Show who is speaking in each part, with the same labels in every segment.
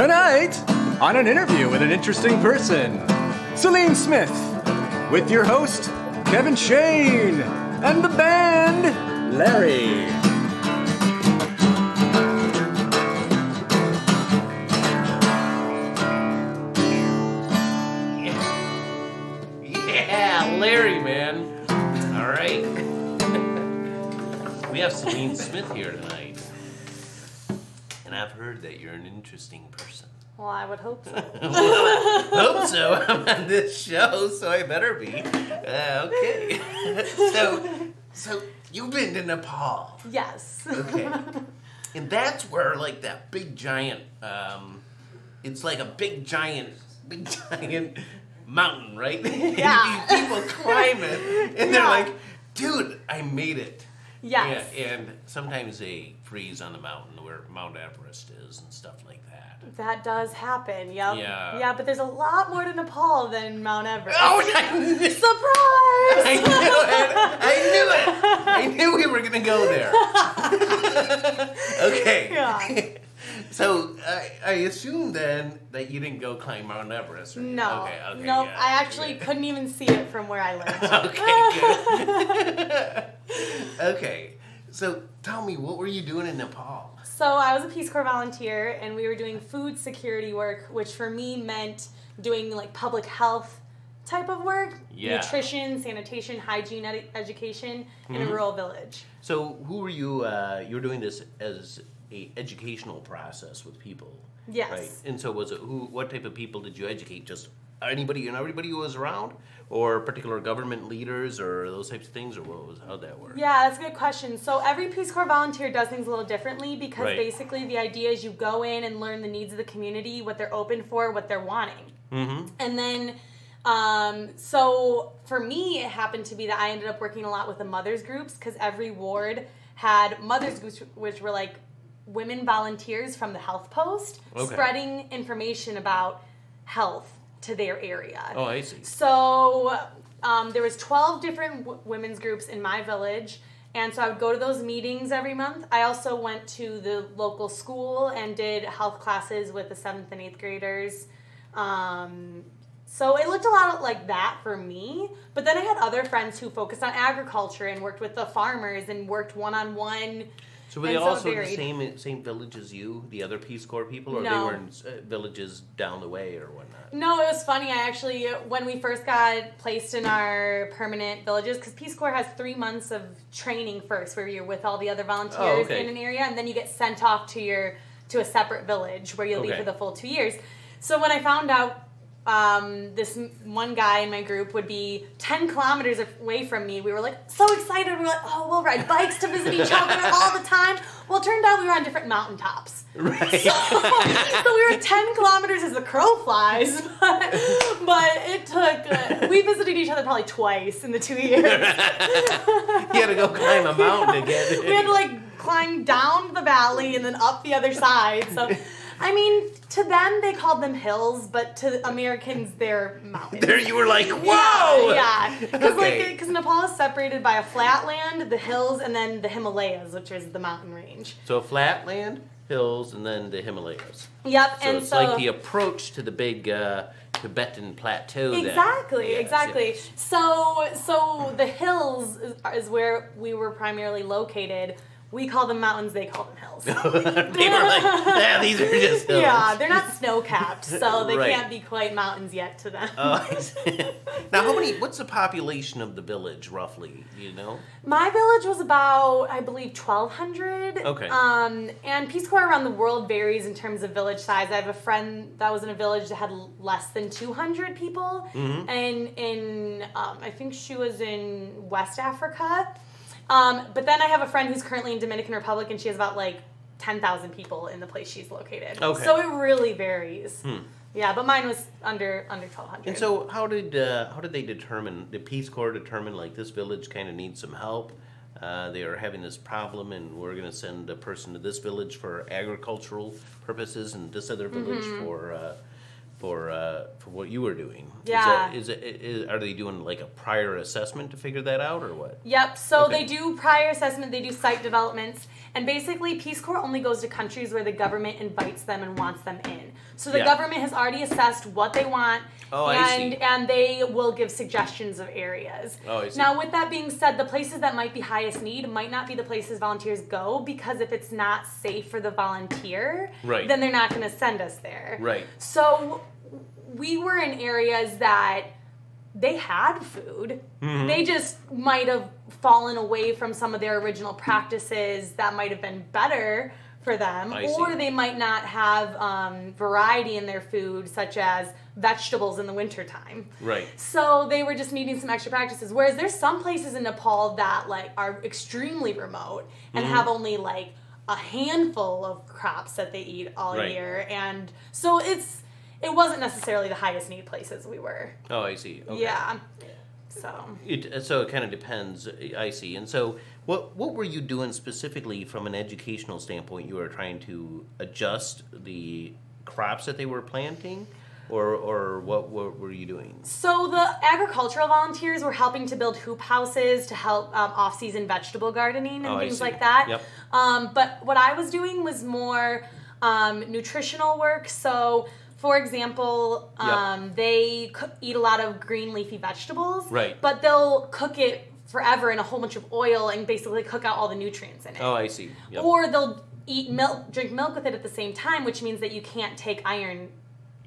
Speaker 1: Tonight, on an interview with an interesting person, Celine Smith, with your host, Kevin Schoen, and the band, Larry.
Speaker 2: Yeah, Larry, man. All right. We have Celine Smith here tonight. And I've heard that you're an interesting person.
Speaker 3: Well, I would hope so.
Speaker 2: Hope so. I'm on this show, so I better be. Okay. So you've been to Nepal.
Speaker 3: Yes.
Speaker 2: Okay. And that's where, like, that big giant, it's like a big giant mountain, right?
Speaker 3: Yeah.
Speaker 2: These people climb it, and they're like, dude, I made it.
Speaker 3: Yes.
Speaker 2: Yeah, and sometimes they freeze on the mountain where Mount Everest is and stuff like that.
Speaker 3: That does happen, yep.
Speaker 2: Yeah.
Speaker 3: Yeah, but there's a lot more to Nepal than Mount Everest.
Speaker 2: Oh,
Speaker 3: Surprise!
Speaker 2: I knew we were going to go there. Okay.
Speaker 3: Yeah.
Speaker 2: So, I assume then that you didn't go climb Mount Everest, right?
Speaker 3: No.
Speaker 2: Okay,
Speaker 3: No,
Speaker 2: yeah,
Speaker 3: I actually couldn't even see it from where I lived.
Speaker 2: Okay, good. Okay. So, tell me, what were you doing in Nepal?
Speaker 3: So I was a Peace Corps volunteer, and we were doing food security work, which for me meant doing like public health type of work, nutrition, sanitation, hygiene education in a rural village.
Speaker 2: So who were you, you were doing this as a educational process with people?
Speaker 3: Yes.
Speaker 2: Right? And so was it, what type of people did you educate? Just anybody and everybody who was around? Or particular government leaders or those types of things? Or how'd that work?
Speaker 3: Yeah, that's a good question. So every Peace Corps volunteer does things a little differently because basically the idea is you go in and learn the needs of the community, what they're open for, what they're wanting. Mm-hmm. And then, so for me, it happened to be that I ended up working a lot with the mothers groups because every ward had mothers groups, which were like women volunteers from the health post, spreading information about health to their area.
Speaker 2: Oh, I see.
Speaker 3: So there was 12 different women's groups in my village, and so I would go to those meetings every month. I also went to the local school and did health classes with the 7th and 8th graders. So it looked a lot like that for me, but then I had other friends who focused on agriculture and worked with the farmers and worked one-on-one.
Speaker 2: So were they also in the same village as you, the other Peace Corps people, or they were in villages down the way or whatnot? No,
Speaker 3: it was funny. I actually, when we first got placed in our permanent villages, because Peace Corps has 3 months of training first, where you're with all the other volunteers in an area, and then you get sent off to a separate village where you'll be for the full 2 years. So when I found out this one guy in my group would be 10 kilometers away from me, we were like so excited. We were like, oh, we'll ride bikes to visit each other all the time. Well, it turned out we were on different mountaintops.
Speaker 2: Right.
Speaker 3: So we were 10 kilometers as the crow flies, but it took, we visited each other probably twice in the 2 years.
Speaker 2: You had to go climb a mountain again.
Speaker 3: We had to like climb down the valley and then up the other side. So I mean, to them, they called them hills, but to Americans, they're mountains.
Speaker 2: There you were like, whoa!
Speaker 3: Yeah. Because Nepal is separated by a flatland, the hills, and then the Himalayas, which is the mountain range.
Speaker 2: So flatland, hills, and then the Himalayas.
Speaker 3: Yep.
Speaker 2: So and it's like the approach to the big Tibetan plateau.
Speaker 3: Exactly, exactly.
Speaker 2: Yes.
Speaker 3: So the hills is where we were primarily located. We call them mountains, they call them hills.
Speaker 2: They were like, yeah, these are just hills.
Speaker 3: Yeah, they're not snow-capped, so they can't be quite mountains yet to them.
Speaker 2: Now, what's the population of the village, roughly, do you know?
Speaker 3: My village was about, I believe, 1,200.
Speaker 2: Okay.
Speaker 3: And Peace Corps around the world varies in terms of village size. I have a friend that was in a village that had less than 200 people. Mm-hmm. And I think she was in West Africa. But then I have a friend who's currently in Dominican Republic, and she has about like 10,000 people in the place she's located.
Speaker 2: Okay.
Speaker 3: So it really varies. Yeah, but mine was under 1,200.
Speaker 2: And so how did they determine, the Peace Corps determine like this village kind of needs some help? They are having this problem, and we're going to send a person to this village for agricultural purposes, and this other village for what you were doing.
Speaker 3: Yeah.
Speaker 2: Are they doing like a prior assessment to figure that out, or what?
Speaker 3: Yep. So they do prior assessment. They do site developments, and basically Peace Corps only goes to countries where the government invites them and wants them in. So the government has already assessed what they want.
Speaker 2: Oh, I see.
Speaker 3: And they will give suggestions of areas.
Speaker 2: Oh, I see.
Speaker 3: Now, with that being said, the places that might be highest need might not be the places volunteers go, because if it's not safe for the volunteer, then they're not going to send us there.
Speaker 2: Right.
Speaker 3: So we were in areas that they had food. Mm-hmm. They just might have fallen away from some of their original practices that might have been better for them, or they might not have variety in their food, such as vegetables in the wintertime.
Speaker 2: Right.
Speaker 3: So they were just needing some extra practices. Whereas there's some places in Nepal that like are extremely remote and have only like a handful of crops that they eat all year, and so it wasn't necessarily the highest need places we were.
Speaker 2: Oh, I see. Okay.
Speaker 3: Yeah. So
Speaker 2: it kind of depends. I see. And so what were you doing specifically from an educational standpoint? You were trying to adjust the crops that they were planting, or what were you doing?
Speaker 3: So the agricultural volunteers were helping to build hoop houses to help off-season vegetable gardening and things like that.
Speaker 2: Yep.
Speaker 3: But what I was doing was more nutritional work. So, for example, they eat a lot of green leafy vegetables, but they'll cook it forever in a whole bunch of oil and basically cook out all the nutrients in it.
Speaker 2: Oh, I see. Yep.
Speaker 3: Or they'll drink milk with it at the same time, which means that you can't take iron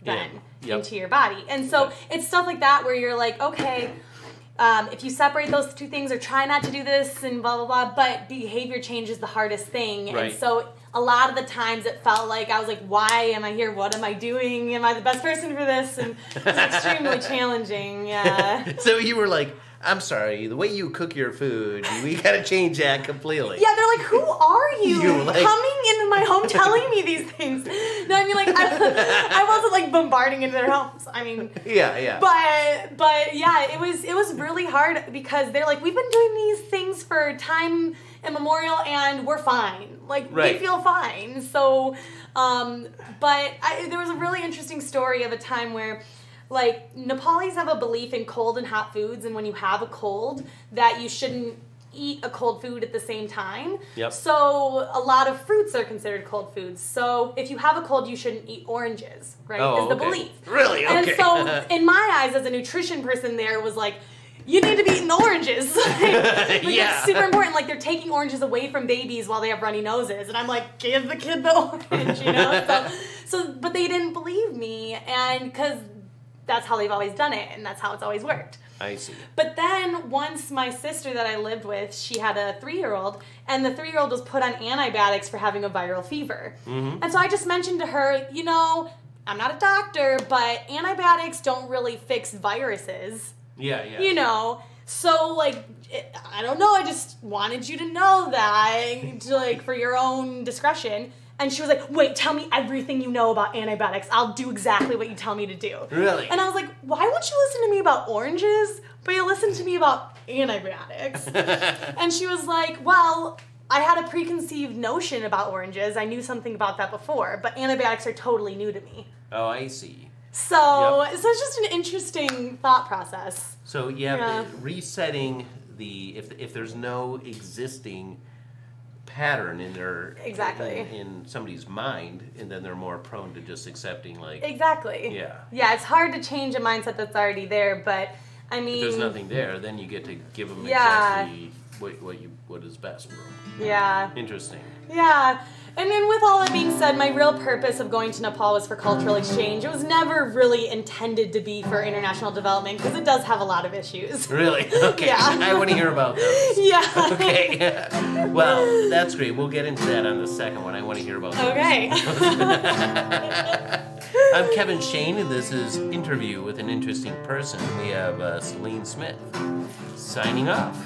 Speaker 3: then into your body. And so it's stuff like that where you're like, okay, if you separate those two things, or try not to do this and blah, blah, blah, but behavior change is the hardest thing.
Speaker 2: Right.
Speaker 3: And so a lot of the times it felt like I was like, why am I here? What am I doing? Am I the best person for this? And it was extremely challenging. Yeah.
Speaker 2: So you were like, I'm sorry, the way you cook your food, we got to change that completely.
Speaker 3: Yeah, they're like, who are you coming into my home telling me these things? No, I mean, like, I wasn't like bombarding into their homes. I mean,
Speaker 2: yeah.
Speaker 3: But yeah, it was really hard because they're like, we've been doing these things for time immemorial and we're fine. Like, we feel fine. So, but there was a really interesting story of a time where, like, Nepalis have a belief in cold and hot foods, and when you have a cold, that you shouldn't eat a cold food at the same time.
Speaker 2: Yep.
Speaker 3: So a lot of fruits are considered cold foods. So if you have a cold, you shouldn't eat oranges, right?
Speaker 2: Oh,
Speaker 3: is the belief.
Speaker 2: Really? Okay.
Speaker 3: And so in my eyes, as a nutrition person, there was like, you need to be eating the oranges. It's super important. Like, they're taking oranges away from babies while they have runny noses. And I'm like, give the kid the orange, you know? So but they didn't believe me, and because that's how they've always done it, and that's how it's always worked.
Speaker 2: I see.
Speaker 3: But then once my sister that I lived with, she had a 3-year-old, and the 3-year-old was put on antibiotics for having a viral fever. Mm-hmm. And so I just mentioned to her, you know, I'm not a doctor, but antibiotics don't really fix viruses.
Speaker 2: Yeah.
Speaker 3: You know, so, like, I don't know, I just wanted you to know that, like, for your own discretion. And she was like, wait, tell me everything you know about antibiotics. I'll do exactly what you tell me to do.
Speaker 2: Really?
Speaker 3: And I was like, why won't you listen to me about oranges, but you listen to me about antibiotics? And she was like, well, I had a preconceived notion about oranges. I knew something about that before, but antibiotics are totally new to me.
Speaker 2: Oh, I see.
Speaker 3: So it's just an interesting thought process.
Speaker 2: So, resetting if there's no existing pattern in their in somebody's mind, and then they're more prone to just accepting, like, it's hard to change a mindset that's already there, but I mean, if there's nothing there, then you get to give them exactly what is best for them. Interesting. And then, with all that being said, my real purpose of going to Nepal was for cultural exchange. It was never really intended to be for international development, because it does have a lot of issues. Really? Okay. I want to hear about those. Okay. Well, that's great. We'll get into that on the second one. I want to hear about those. Okay. I'm Kevin Schoen, and this is Interview with an Interesting Person. We have Celine Smith signing off.